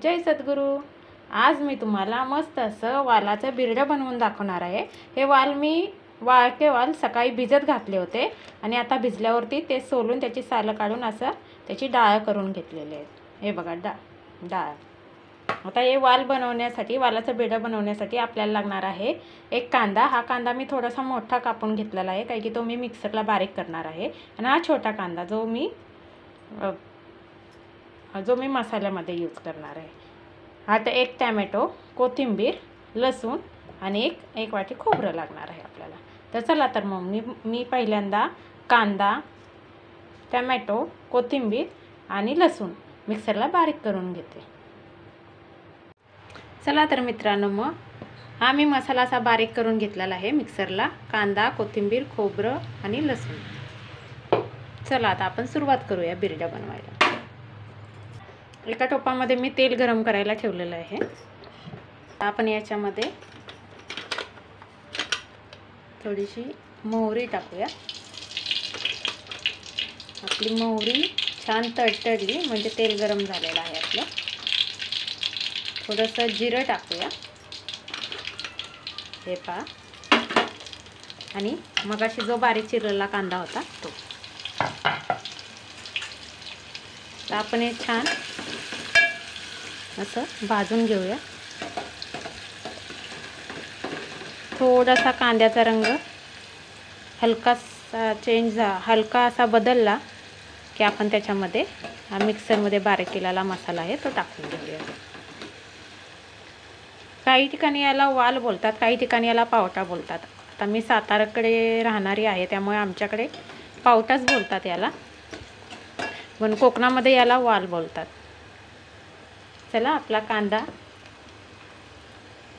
जय सद्गुरू। आज मी तुम्हाला मस्त असं वालाचं बिरडं बनवून दाखवणार आहे। हे वाल मी वाळके वाल सकाळी भिजत घातले होते आणि आता भिजल्यावरती ते सोलून त्याची सालं काढून असं त्याची डाळ करून घेतलेले आहेत। हे बघा डाळ। आता हे वाल बनवण्यासाठी वालाचं बिरडं बनवण्यासाठी आपल्याला लागणार आहे एक कांदा। हा कांदा मी थोडासा मोठा कापून घेतलेला आहे कारण की तो मी मिक्सरला बारीक करणार आहे। आणि हा छोटा कांदा जो मी मसाल्यामध्ये यूज करणार आहे। आता एक टोमॅटो, कोथिंबीर, लसूण आणि एक वाटी खोबरं लागणार आहे आपल्याला। तर चला तर मग मी पहिल्यांदा कांदा, टोमॅटो, कोथिंबीर आणि लसूण मिक्सरला बारीक करून घेते। चला तर मित्रांनो, मग हा मी मसाला असा बारीक करून घेतलेला आहे मिक्सरला। कांदा, कोथिंबीर, खोबरं आणि लसूण। चला आता आपण सुरुवात करूया बिरडा बनवायला। एका टोपामध्ये मी तेल गरम करायला ठेवलेलं आहे। आपण याच्यामध्ये थोडीशी मोहरी टाकूया। आपली मोहरी छान तडतडली म्हणजे तेल गरम झालेलं आहे आपलं। थोडंसं जिरं टाकूया, हे पहा, आणि मगाशी जो बारीक चिरलेला कांदा होता तो। तर आपण हे छान असं भाजून घेऊया। थोडासा कांद्याचा रंग हलकासा हलका असा बदलला की आपण त्याच्यामध्ये हा मिक्सरमध्ये बारीक केलेला मसाला आहे तो टाकून घेऊया। काही ठिकाणी याला वाल बोलतात, काही ठिकाणी याला पावटा बोलतात। आता मी साताराकडे राहणारी आहे त्यामुळे आमच्याकडे पावटाच बोलतात याला, पण कोकणामध्ये याला वाल बोलतात। चला, आपला कांदा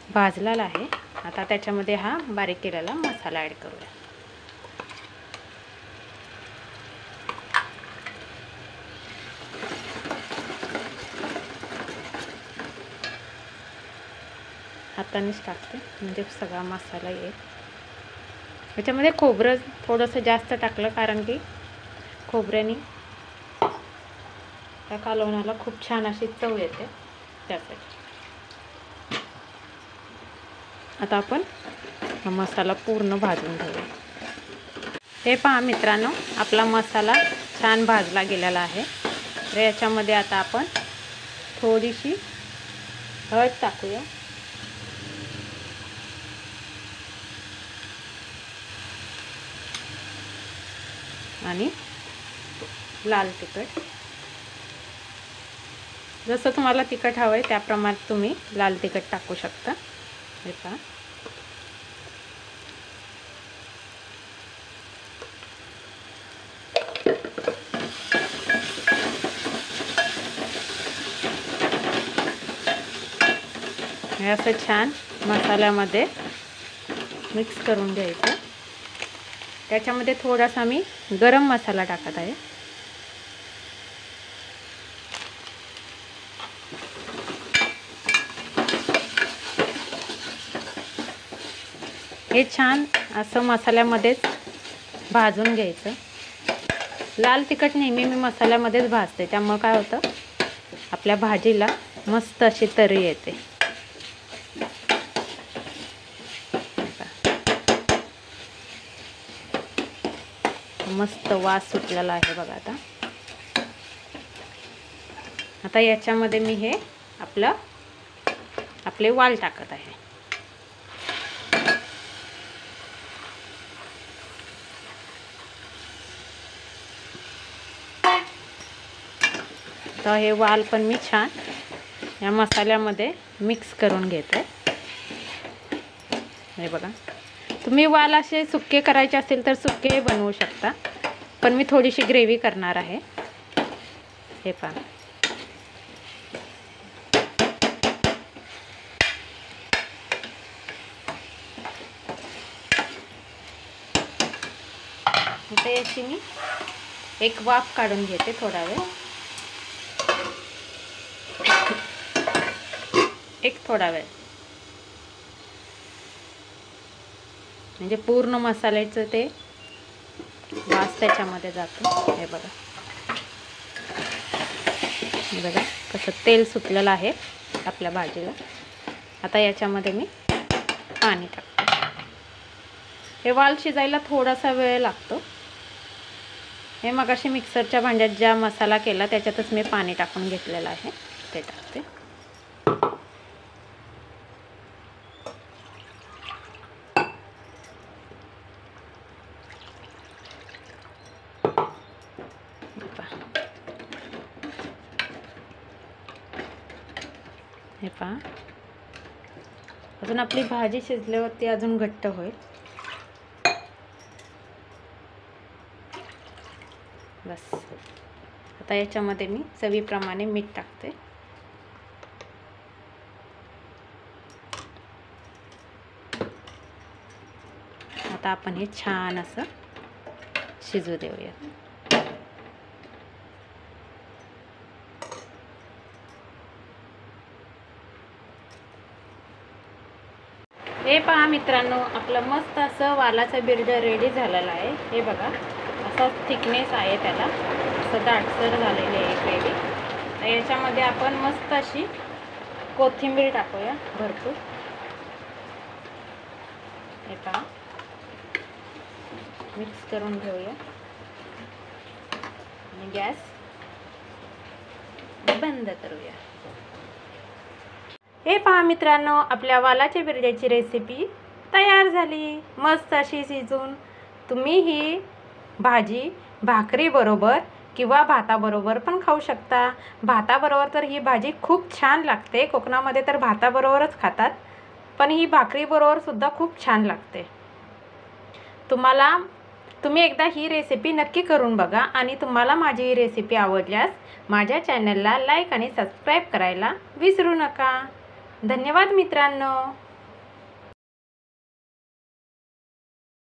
भाजलेला आहे। आता त्याच्यामध्ये हा बारीक केलेला मसाला ॲड करूया। हातानेच टाकते म्हणजे सगळा मसाला येईल। याच्यामध्ये खोबरं थोडंसं जास्त टाकलं कारण की खोबऱ्याने त्या कालवणाला खूप छान अशी चव येते, त्यासाठी। आता आपण हा मसाला पूर्ण भाजून घेऊया। हे पहा मित्रांनो, आपला मसाला छान भाजला गेलेला आहे। तर याच्यामध्ये आता आपण थोडीशी हळद टाकूया, आणि लाल तिखट। जसं तुम्हाला तिखट हवं आहे त्याप्रमाणे तुम्ही लाल तिखट टाकू शकता। हे पहा, हे असं छान मसाल्यामध्ये मिक्स करून घ्यायचं। त्याच्यामध्ये थोडासा मी गरम मसाला टाकत आहे। हे छान असं मसाल्यामध्येच भाजून घ्यायचं। लाल तिखट नेहमी मी मसाल्यामध्येच भाजते, त्यामुळे काय होतं, आपल्या भाजीला मस्त अशी तरी येते। मस्त वास सुटलेला आहे बघा। आता याच्यामध्ये मी हे आपले वाल टाकत आहे। तर हे वाल पण मी छान या मसाल्यामध्ये मिक्स करून घेते। हे बघा, तुम्ही वाल असे सुक्के करायचे असेल तर सुक्के बनवू शकता, पण मी थोडीशी ग्रेव्ही करणार आहे। हे पहा, आता याची मी एक वाफ काढून घेते थोडा वेळ। म्हणजे पूर्ण मसाल्याचं ते वास त्याच्यामध्ये जातो। हे बघा, हे बघा कसं तेल सुटलेलं आहे आपल्या भाजीला. आता याच्यामध्ये मी पाणी टाकते. हे वाल शिजायला थोडासा वेळ लागतो. हे मगाशी मिक्सरच्या भांड्यात ज्या मसाला केला त्याच्यातच मी पाणी टाकून घेतलेलं आहे ते टाकते. हे पहा, अजून आपली भाजी शिजल्यावरती अजून घट्ट होईल. बस. आता याच्यामध्ये मी चवीप्रमाणे मीठ टाकते. आता आपण हे छान असं शिजू देऊयात. हे पहा मित्रांनो, आपलं मस्त असं वालाचं बिरडं रेडी झालेलं आहे. हे बघा, असा थिकनेस आहे त्याला, असं दाटसर झालेली आहे ग्रेव्ही. तर याच्यामध्ये आपण मस्त अशी कोथिंबीर टाकूया भरपूर. हे पहा, मिक्स करून घेऊया आणि गॅस बंद करूया. हे पहा मित्रांनो, आपल्या वालाच्या बिरड्याची रेसिपी तयार झाली. मस्त अशी शिजून. तुम्ही ही भाजी भाकरीबरोबर किंवा भाताबरोबर पण खाऊ शकता. भाताबरोबर तर ही भाजी खूप छान लागते. कोकणामध्ये तर भाताबरोबरच खातात, पण ही भाकरीबरोबर सुद्धा खूप छान लागते. तुम्ही एकदा ही रेसिपी नक्की करून बघा. आणि तुम्हाला माझी ही रेसिपी आवडल्यास माझ्या चॅनलला लाईक आणि सबस्क्राईब करायला विसरू नका. धन्यवाद मित्रांनो.